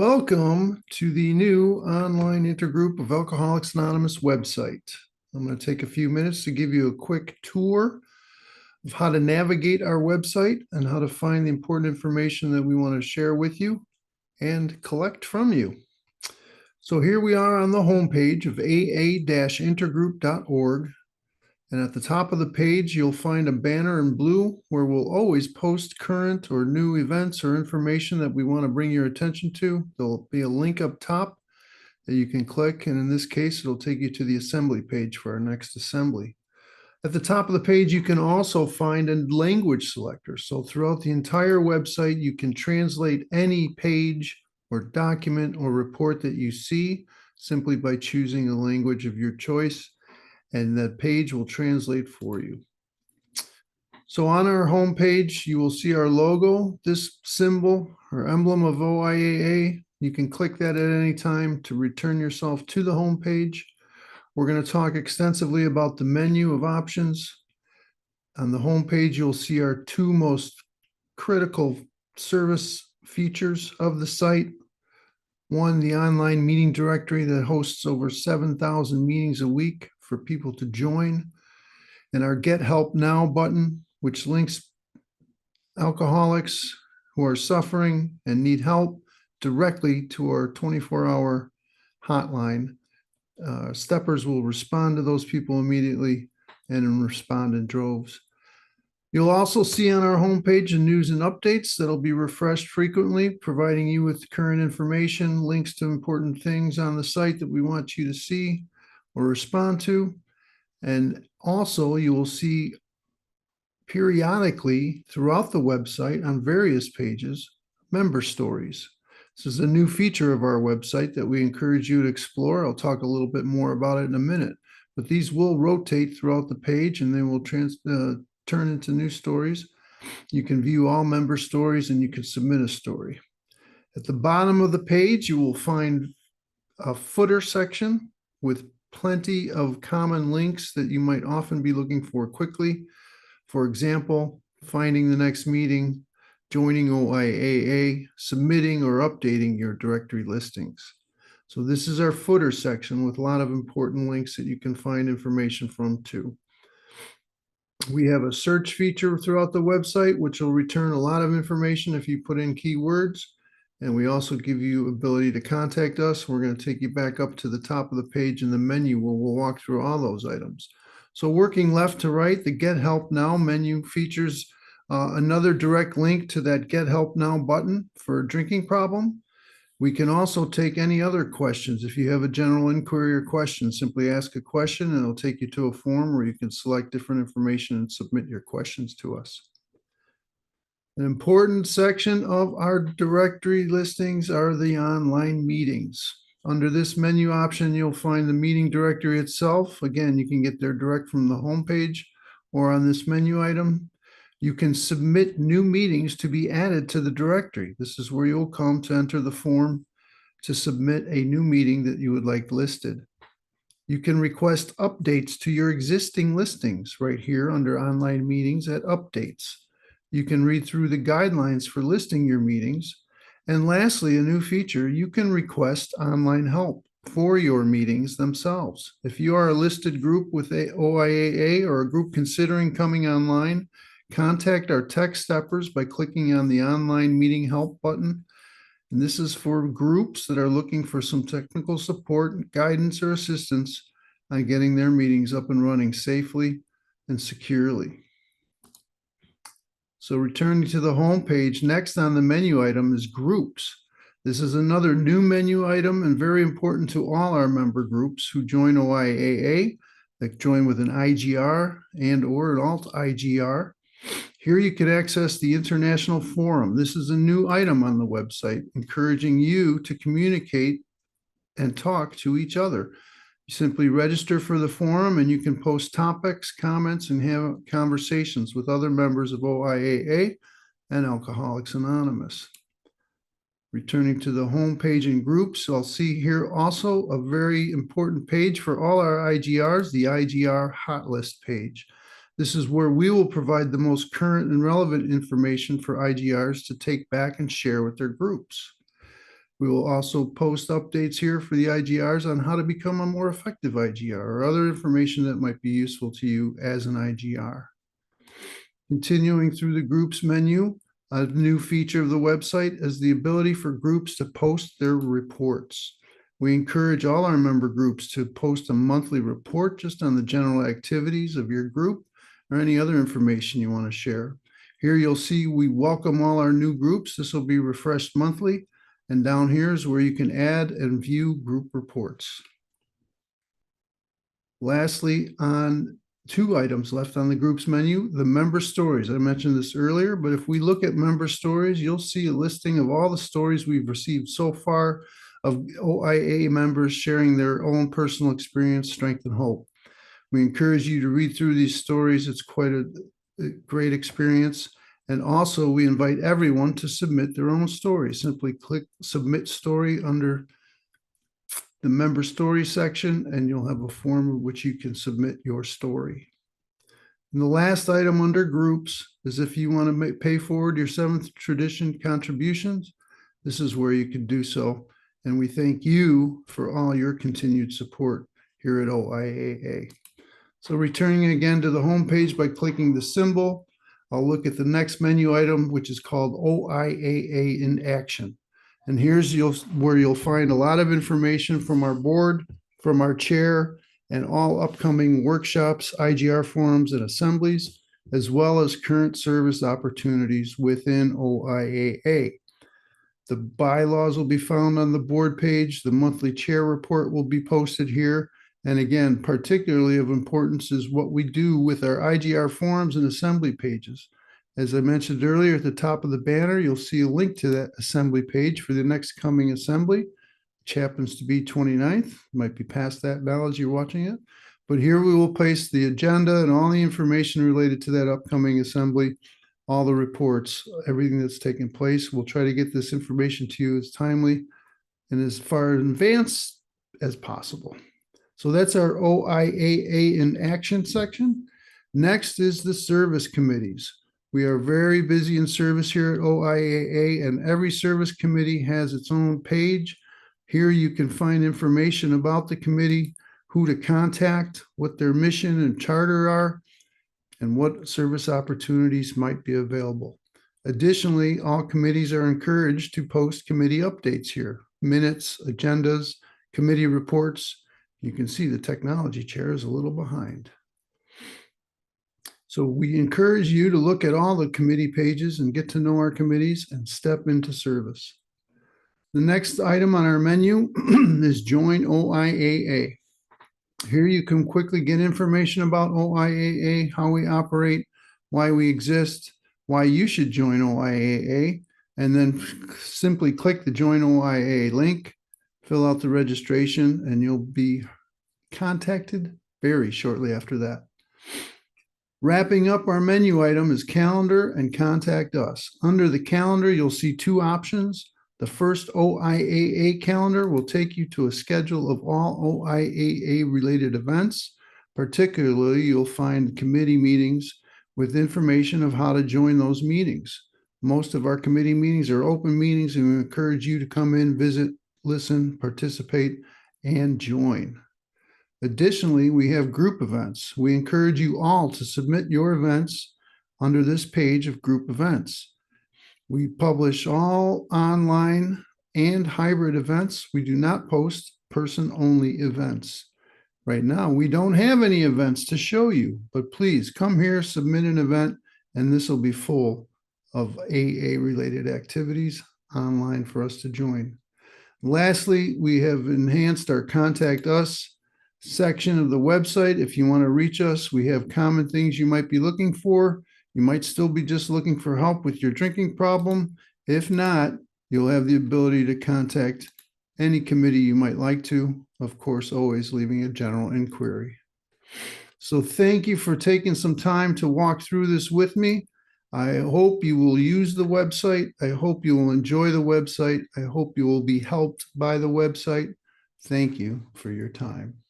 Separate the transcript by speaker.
Speaker 1: Welcome to the new online intergroup of Alcoholics Anonymous website. I'm going to take a few minutes to give you a quick tour of how to navigate our website and how to find the important information that we want to share with you and collect from you. So here we are on the homepage of AA-Intergroup.org. And at the top of the page, you'll find a banner in blue where we'll always post current or new events or information that we want to bring your attention to. There'll be a link up top that you can click. And in this case, it'll take you to the assembly page for our next assembly. At the top of the page, you can also find a language selector. So throughout the entire website, you can translate any page or document or report that you see simply by choosing a language of your choice, and that page will translate for you. So on our home page, you will see our logo, this symbol or emblem of OIAA. You can click that at any time to return yourself to the home page. We're going to talk extensively about the menu of options. On the home page, you'll see our two most critical service features of the site. One, the online meeting directory that hosts over 7,000 meetings a week for people to join, and our Get Help Now button, which links alcoholics who are suffering and need help directly to our 24-hour hotline. Steppers will respond to those people immediately and respond in droves. You'll also see on our homepage the news and updates that'll be refreshed frequently, providing you with current information, links to important things on the site that we want you to see or respond to. And also you will see periodically throughout the website on various pages, member stories. This is a new feature of our website that we encourage you to explore. I'll talk a little bit more about it in a minute, but these will rotate throughout the page and they will turn into new stories. You can view all member stories and you can submit a story. At the bottom of the page, you will find a footer section with plenty of common links that you might often be looking for quickly. For example, finding the next meeting, joining OIAA, submitting or updating your directory listings. So this is our footer section with a lot of important links that you can find information from too. We have a search feature throughout the website, which will return a lot of information if you put in keywords. And we also give you ability to contact us. We're going to take you back up to the top of the page in the menu where we'll walk through all those items. So working left to right, the Get Help Now menu features another direct link to that Get Help Now button for a drinking problem. We can also take any other questions. If you have a general inquiry or question, simply ask a question and it'll take you to a form where you can select different information and submit your questions to us. An important section of our directory listings are the online meetings. Under this menu option, you'll find the meeting directory itself. Again, you can get there direct from the homepage or on this menu item. You can submit new meetings to be added to the directory. This is where you'll come to enter the form to submit a new meeting that you would like listed. You can request updates to your existing listings right here under online meetings at updates. You can read through the guidelines for listing your meetings. And lastly, a new feature, you can request online help for your meetings themselves. If you are a listed group with a OIAA or a group considering coming online, contact our tech steppers by clicking on the online meeting help button. And this is for groups that are looking for some technical support, guidance, or assistance on getting their meetings up and running safely and securely. So returning to the home page, next on the menu item is groups. This is another new menu item and very important to all our member groups who join OIAA, that join with an IGR and or an alt IGR. Here you can access the International Forum. This is a new item on the website, encouraging you to communicate and talk to each other. You simply register for the forum and you can post topics, comments, and have conversations with other members of OIAA and Alcoholics Anonymous. Returning to the home page in groups, I'll see here also a very important page for all our IGRs, the IGR hot list page. This is where we will provide the most current and relevant information for IGRs to take back and share with their groups. We will also post updates here for the IGRs on how to become a more effective IGR or other information that might be useful to you as an IGR. Continuing through the groups menu, a new feature of the website is the ability for groups to post their reports. We encourage all our member groups to post a monthly report just on the general activities of your group or any other information you want to share. Here you'll see we welcome all our new groups. This will be refreshed monthly. And down here is where you can add and view group reports. Lastly, on 2 items left on the groups menu, the member stories. I mentioned this earlier, but if we look at member stories, you'll see a listing of all the stories we've received so far of OIAA members sharing their own personal experience, strength, and hope. We encourage you to read through these stories. It's quite a great experience. And also, we invite everyone to submit their own story. Simply click Submit Story under the Member Story section, and you'll have a form in which you can submit your story. And the last item under Groups is if you want to pay forward your 7th tradition contributions, this is where you can do so. And we thank you for all your continued support here at OIAA. So returning again to the home page by clicking the symbol, I'll look at the next menu item, which is called OIAA in Action. And here's where you'll find a lot of information from our board, from our chair, and all upcoming workshops, IGR forums, and assemblies, as well as current service opportunities within OIAA. The bylaws will be found on the board page. The monthly chair report will be posted here. And again, particularly of importance is what we do with our IGR forums and assembly pages. As I mentioned earlier, at the top of the banner, you'll see a link to that assembly page for the next coming assembly, which happens to be 29th. Might be past that now as you're watching it. But here we will place the agenda and all the information related to that upcoming assembly, all the reports, everything that's taken place. We'll try to get this information to you as timely and as far in advance as possible. So that's our OIAA in Action section. Next is the service committees. We are very busy in service here at OIAA, and every service committee has its own page. Here you can find information about the committee, who to contact, what their mission and charter are, and what service opportunities might be available. Additionally, all committees are encouraged to post committee updates here, minutes, agendas, committee reports. You can see the technology chair is a little behind. So we encourage you to look at all the committee pages and get to know our committees and step into service. The next item on our menu is Join OIAA. Here you can quickly get information about OIAA, how we operate, why we exist, why you should join OIAA, and then simply click the Join OIAA link, fill out the registration, and you'll be contacted very shortly after that. Wrapping up our menu item is Calendar and Contact Us. Under the calendar, you'll see 2 options. The first OIAA calendar will take you to a schedule of all OIAA related events. Particularly, you'll find committee meetings with information of how to join those meetings. Most of our committee meetings are open meetings, and we encourage you to come in, visit, listen, participate, and join. Additionally, we have group events. We encourage you all to submit your events under this page of group events. We publish all online and hybrid events. We do not post person-only events. Right now, we don't have any events to show you, but please come here, submit an event, and this will be full of AA-related activities online for us to join. Lastly, we have enhanced our Contact Us section of the website. If you want to reach us, we have common things you might be looking for. You might still be just looking for help with your drinking problem. If not, you'll have the ability to contact any committee you might like to, of course, always leaving a general inquiry. So thank you for taking some time to walk through this with me. I hope you will use the website. I hope you will enjoy the website. I hope you will be helped by the website. Thank you for your time.